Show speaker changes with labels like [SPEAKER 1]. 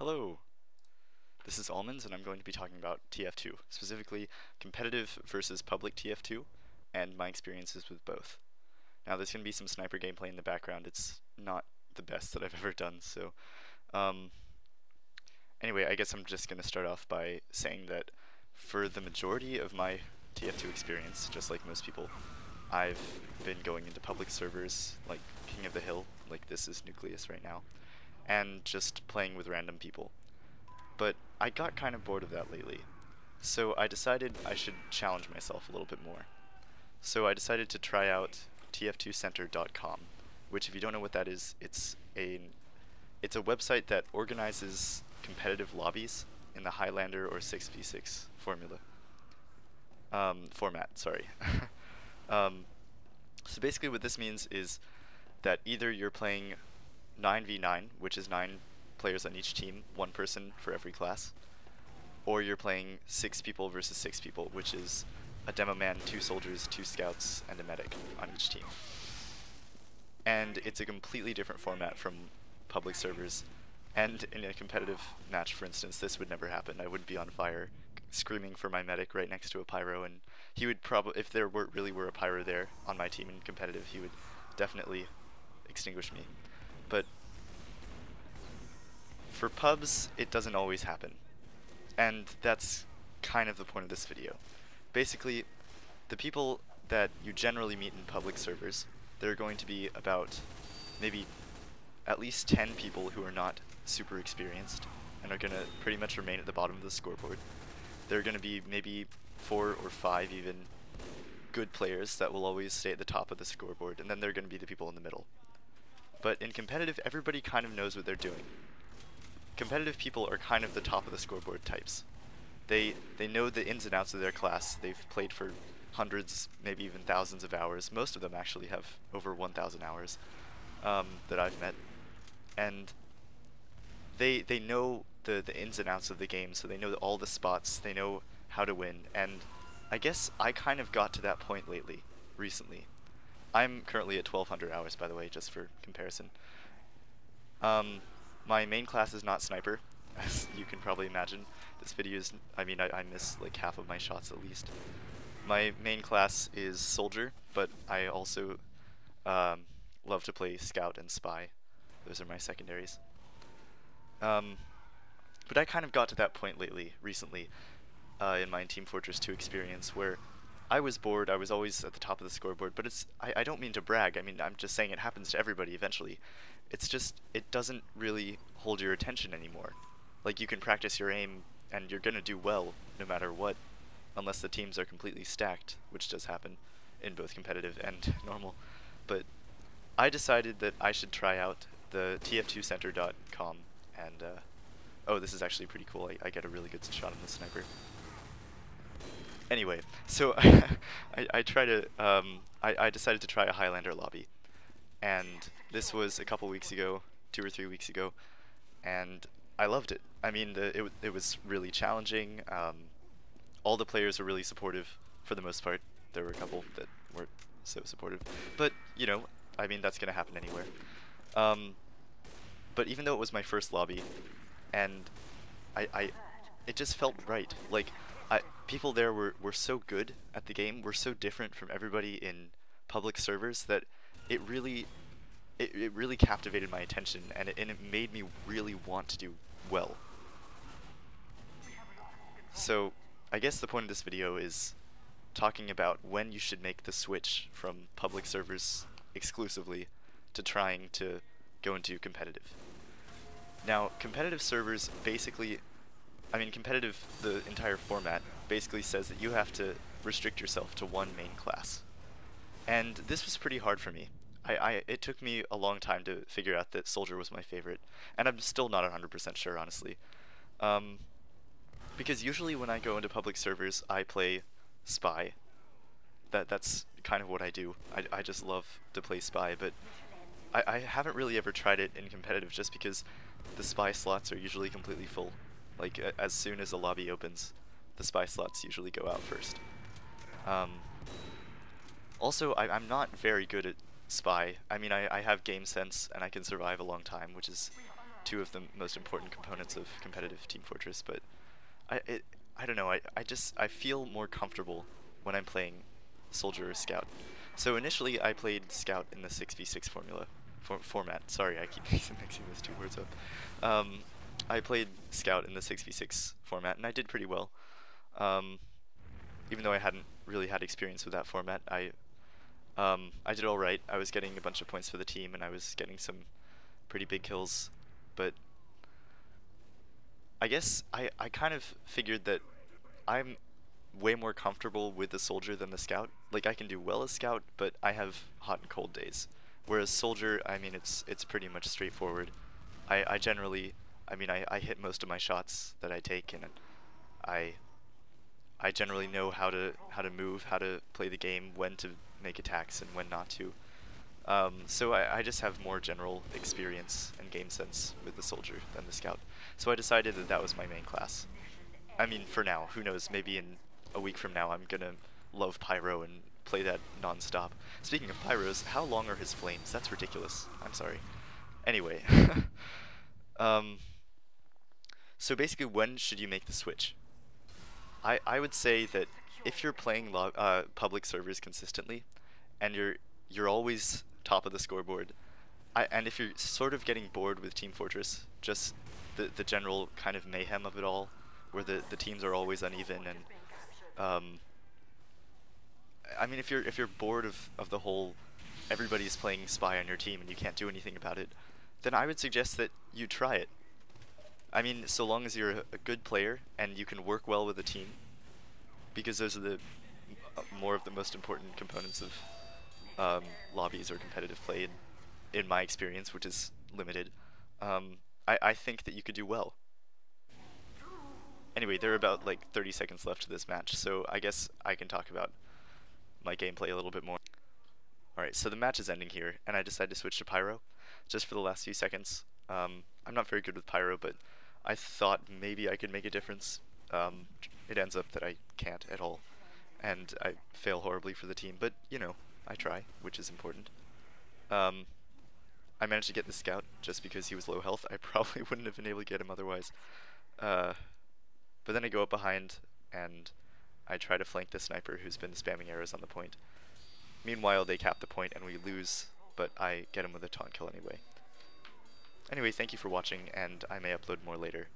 [SPEAKER 1] Hello, this is Almonds and I'm going to be talking about TF2, specifically competitive versus public TF2, and my experiences with both. Now there's going to be some sniper gameplay in the background. It's not the best that I've ever done, so um, anyway, I guess I'm just going to start off by saying that for the majority of my TF2 experience, just like most people, I've been going into public servers like King of the Hill, like this is Nucleus right now, and just playing with random people. But I got kind of bored of that lately, so I decided I should challenge myself a little bit more. So I decided to try out TF2center.com, which if you don't know what that is, it's a website that organizes competitive lobbies in the Highlander or 6v6 format, sorry. um, so basically what this means is that either you're playing 9v9, which is 9 players on each team, 1 person for every class, or you're playing 6 people versus 6 people, which is a demo man, 2 soldiers, 2 scouts, and a medic on each team. And it's a completely different format from public servers, and in a competitive match, for instance, this would never happen. I wouldn't be on fire screaming for my medic right next to a pyro, and he would probably, if there really were a pyro there on my team in competitive, he would definitely extinguish me. But for pubs, it doesn't always happen. And that's kind of the point of this video. Basically, the people that you generally meet in public servers, there are going to be about maybe at least 10 people who are not super experienced and are going to pretty much remain at the bottom of the scoreboard. There are going to be maybe 4 or 5 even good players that will always stay at the top of the scoreboard, and then there are going to be the people in the middle. But in competitive, everybody kind of knows what they're doing. Competitive people are kind of the top of the scoreboard types. They know the ins and outs of their class. They've played for hundreds, maybe even thousands of hours. Most of them actually have over 1,000 hours that I've met. And they know the ins and outs of the game, so they know all the spots, they know how to win. And I guess I kind of got to that point recently. I'm currently at 1,200 hours, by the way, just for comparison. My main class is not sniper, as you can probably imagine. This video is, I miss like half of my shots at least. My main class is soldier, but I also love to play scout and spy. Those are my secondaries. But I kind of got to that point recently, in my Team Fortress 2 experience, where I was bored. I was always at the top of the scoreboard, but I don't mean to brag. I mean, I'm just saying it happens to everybody eventually. It's just, it doesn't really hold your attention anymore. Like, you can practice your aim, and you're gonna do well, no matter what, unless the teams are completely stacked, which does happen in both competitive and normal. But I decided that I should try out the TF2center.com, and, oh, this is actually pretty cool. I get a really good shot on the sniper. Anyway, so I decided to try a Highlander lobby, and this was a couple weeks ago, 2 or 3 weeks ago, and I loved it. I mean, it was really challenging. All the players were really supportive for the most part. There were a couple that weren't so supportive, but you know, I mean, that's gonna happen anywhere. But even though it was my first lobby, and it just felt right. Like, people there were so good at the game, were so different from everybody in public servers that it really captivated my attention, and it made me really want to do well. So I guess the point of this video is talking about when you should make the switch from public servers exclusively to trying to go into competitive. Now, competitive servers basically, competitive, the entire format, basically says that you have to restrict yourself to one main class. And this was pretty hard for me. It took me a long time to figure out that soldier was my favorite, and I'm still not 100% sure, honestly. Because usually when I go into public servers, I play spy. That's kind of what I do. I just love to play spy, but I haven't really ever tried it in competitive just because the spy slots are usually completely full. Like, as soon as a lobby opens, the spy slots usually go out first. Also, I'm not very good at spy. I mean, I have game sense and I can survive a long time, which is two of the most important components of competitive Team Fortress, but I don't know, I feel more comfortable when I'm playing Soldier or Scout. So initially I played Scout in the 6v6 format. Sorry, I keep mixing those two words up. I played Scout in the 6v6 format, and I did pretty well. Even though I hadn't really had experience with that format, I did alright. I was getting a bunch of points for the team, and I was getting some pretty big kills, but I guess I kind of figured that I'm way more comfortable with the Soldier than the Scout. Like, I can do well as Scout, but I have hot and cold days. Whereas Soldier, I mean, it's pretty much straightforward. I generally, I mean, I hit most of my shots that I take, and I I generally know how to move, how to play the game, when to make attacks and when not to. So I just have more general experience and game sense with the Soldier than the Scout. So I decided that that was my main class. I mean, for now, who knows, maybe in a week from now I'm gonna love Pyro and play that non-stop. Speaking of Pyros, how long are his flames? That's ridiculous. I'm sorry. Anyway. um, so basically, when should you make the switch? I would say that if you're playing public servers consistently, and you're always top of the scoreboard, and if you're sort of getting bored with Team Fortress, just the general kind of mayhem of it all, where the teams are always uneven, and I mean, if you're bored of the whole everybody's playing spy on your team and you can't do anything about it, then I would suggest that you try it. I mean, so long as you're a good player and you can work well with a team, because those are the more of the most important components of lobbies or competitive play in my experience, which is limited. I think that you could do well. Anyway, there are about like 30 seconds left to this match, so I guess I can talk about my gameplay a little bit more. Alright, so the match is ending here, and I decided to switch to Pyro, just for the last few seconds. I'm not very good with Pyro, but I thought maybe I could make a difference. It ends up that I can't at all, and I fail horribly for the team, but, you know, I try, which is important. I managed to get the Scout just because he was low health. I probably wouldn't have been able to get him otherwise. But then I go up behind, and I try to flank the sniper who's been spamming arrows on the point. Meanwhile, they cap the point and we lose, but I get him with a taunt kill anyway. Anyway, thank you for watching, and I may upload more later.